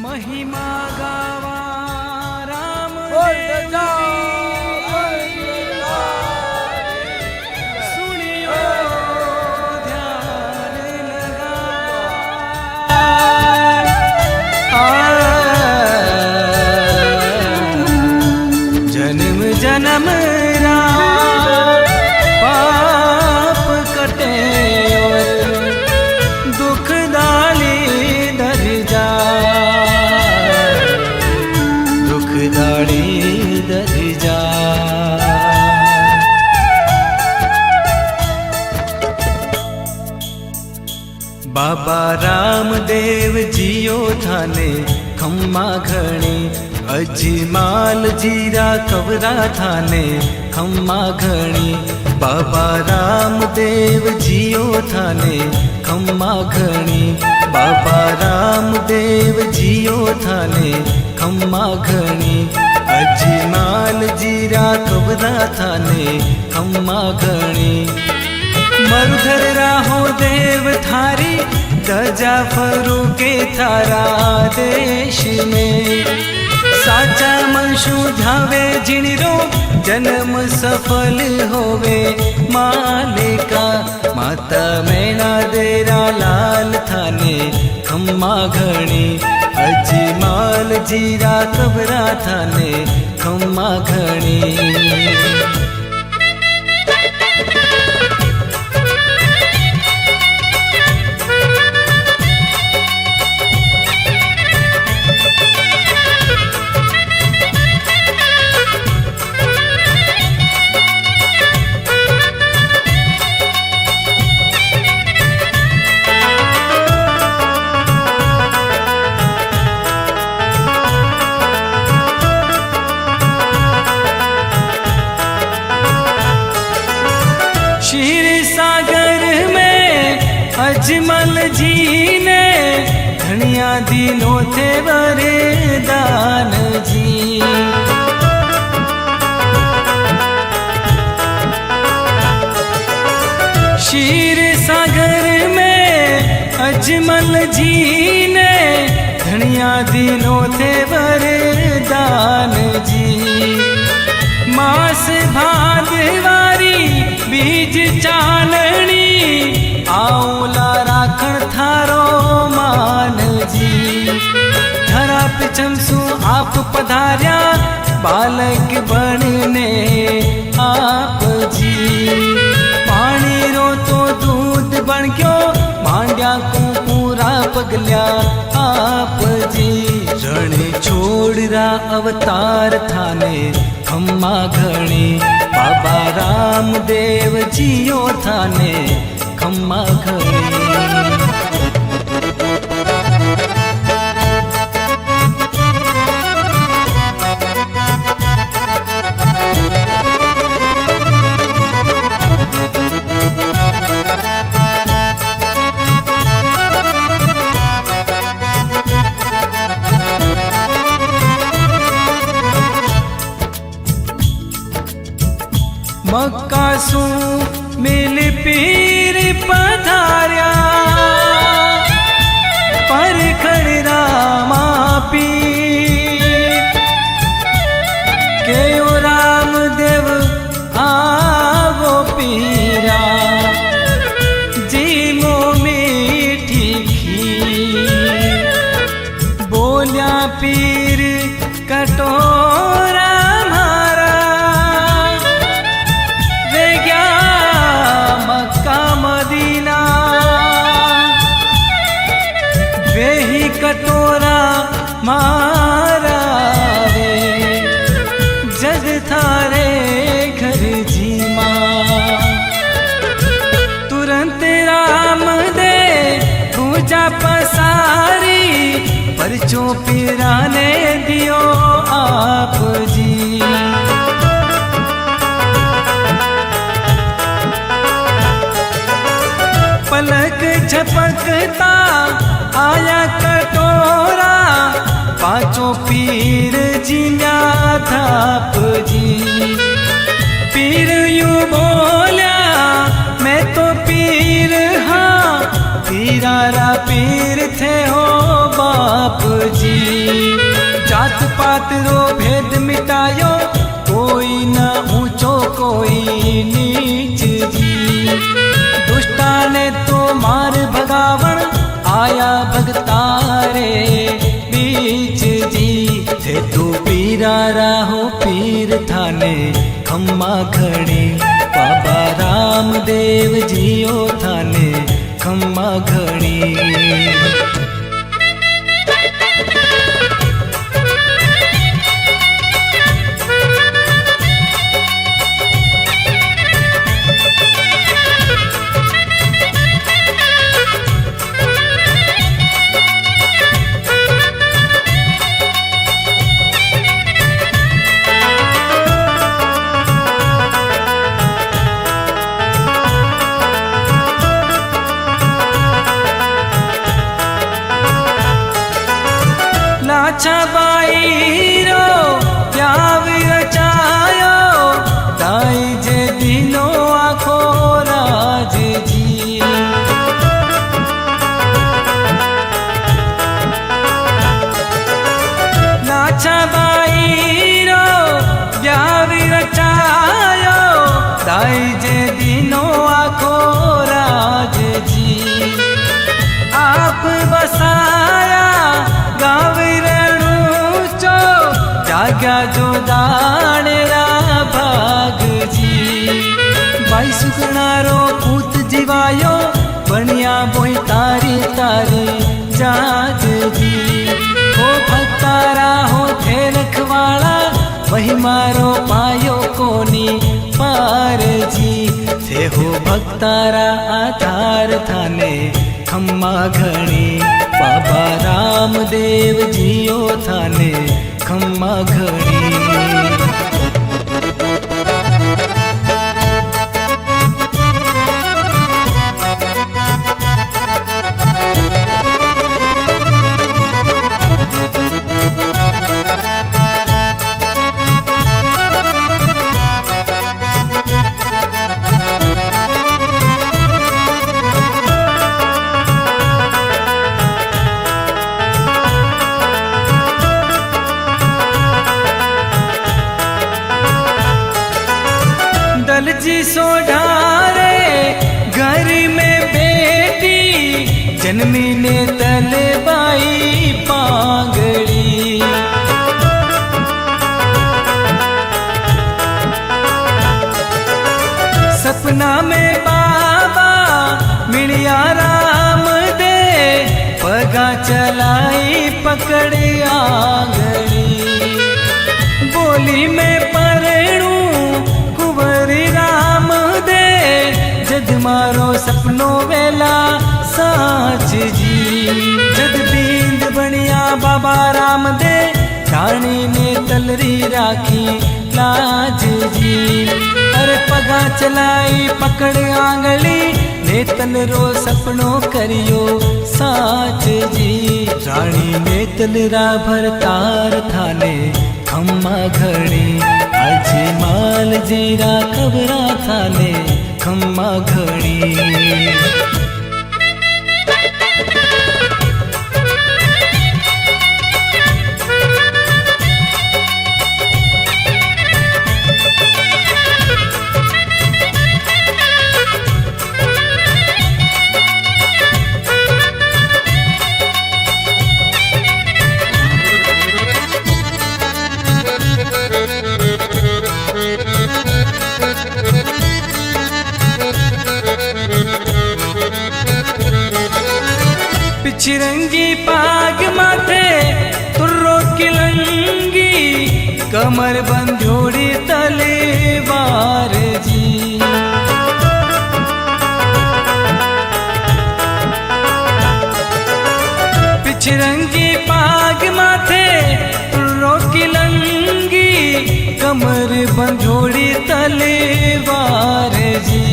महिमा गावा राम सुनियो ध्यान लगा जन्म जन्म पाप कटे दुख दाली दर जा दुख दाली दर जा बाबा रामदेव जियो थाने खम्मा घणी अजमाल जीरा कवरा थाने खम्मा घणी बाबा रामदेव जियो थाने खम्मा घणी बाबा रामदेव जियो थाने खम्मा घणी अजमाल जीरा कवरा थाने खम्मा घणी मरुधर राहो देव थारी दजा फरूके थारा देश में साचा मनशु ध्यावे जिणरो जन्म सफल होवे मालिका माता मैना देरा लाल थाने खम्मा घणी अजमाल जीरा कबरा थाने खम्मा घणी अजमल जी ने धनिया दिनों थे वरदान जी क्षीर सागर में अजमल जी ने धनिया दिनों थे वरदान जी मास भादवारी बीज चाननी आउला राखण थारो मान जी धरा पे चमसू आप पधार्या बालक बनने आप जी पानी रो तो दूध बन गयो मांड्या को पूरा पगल्या आप जी रण छोड़रा अवतार थाने खम्मा घणी बाबा रामदेव जियो थाने खम्मा घणी मक्का सू मिल पीर पधार्या पर खड़रा मापी के ओ रामदेव आवो पीरा जीमो मीठी खीर बोलिया पीर कटोरा कटोरा मारा रे जग थारे घर जी माँ तुरंत राम दे पूजा पसारी परचो पिराने दियो आप जी पलक झपकता आया कटोरा पांचों पीर जिन्या थाप जी पीर यूं बोल्या मैं तो पीर हाँ पीरारा पीर थे हो बाप जी पात रो भेद मिटायो, कोई न ऊंचो कोई नीच जी। दुष्टा ने तो मार भगावण, आया भगतारे बीच जी। थे तू पीरा राहो पीर थाने खम्मा घड़ी, बाबा रामदेव जियो थाने खम्मा घड़ी। लाछाबाई रो प्याव रचायो, ताई जे दिनो आखो राज जी। लाछाबाई रो प्याव रचायो, ताई जे दिनो आखो राज जी। आप बसाया गाँव जाग्या जो दाणेरा भाग जी। भाई सुगणारो पूत जीवायो, बनिया बोई तारी तारी जाज जी। हो भक्तारा हो थे रखवाड़ा, वही मारो पायो कोनी पार जी। थे हो भक्तारा आधार थाने खम्मा घणी, बाबा रामदेव जियो थाने खम्मा घड़ी। जी सोढ़ारे घर में बेटी, जन्मी ने तलबाई पांगड़ी। सपना में बाबा मिलिया राम दे, पगा चलाई पकड़े आंगड़ी। बोली में परणू कुंवरी राम दे, जद मारो सपनो वेला साच जी। जद बींद बनिया बाबा राम दे, रानी ने तलरी राखी लाज जी। अरे पगा चलाई पकड़ आंगली, ने तलरो सपनो करियो साच जी। रानी ने तलरा भरतार थाने खम्मा घड़ी, अजी माल जीरा कबरा थाने खम्मा घड़ी। पिछरंगी पाग माथे तुर्रो किलंगी, कमर बंधोड़ी तलेवार जी। पिछरंगी पाग माथे तुर्रो किलंगी, कमर बंधोड़ी तलेवार जी।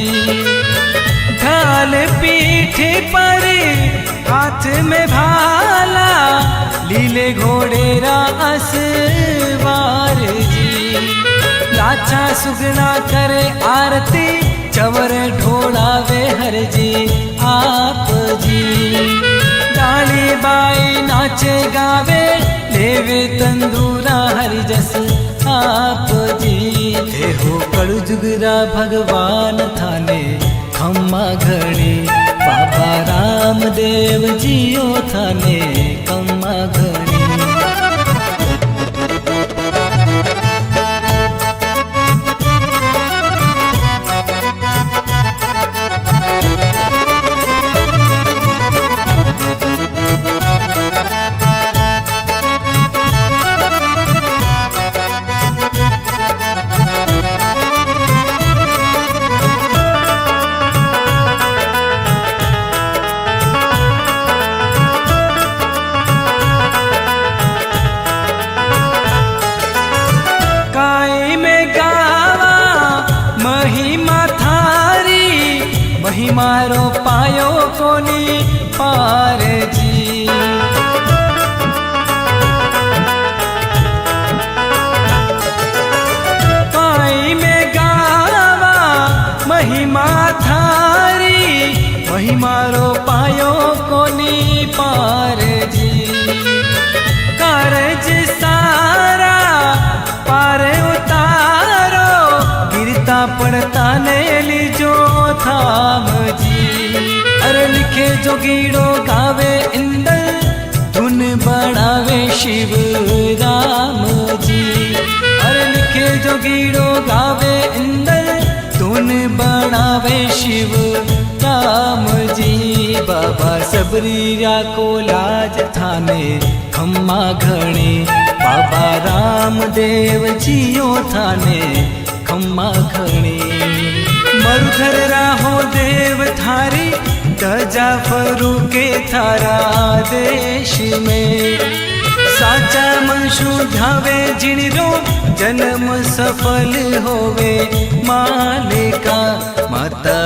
ढाल पीठ पर हाथ में भाला, लीले घोड़े रा असवार जी। लाछा सुगना करे आरती, चवर ढोड़ावे हर जी आप जी। डाली बाई ना नाचे गावे लेवे तंदूरा हरि जस आप जी। हे हो कड़ु जुगरा भगवान थाने खम्मा घणी, बाबा रामदेव जियो थाने खम्मा घणी। महिमारो पायो कोनी पार जी। पाई में गावा महिमा थारी, महिमारो पायो कोनी पार जी। कारज सारा पार उतारो, गिरता पड़ता ने लीजो थाम जी। अरे लिखे जोगीड़ो गावे इंदल, धुन बढ़ावे शिव राम जी। अरे लिखे जोगीड़ो गावे इंदल, धुन बढ़ावे शिव राम जी। बाबा सबरीया को लाज थाने खम्मा घणी, बाबा रामदेव जियो थाने खम्मा घणी। मरुधर राहो देव थारी, दजा फरू के थारा देश में। साचा मनशु धावे जिणरो, जन्म सफल होवे मालिका। माता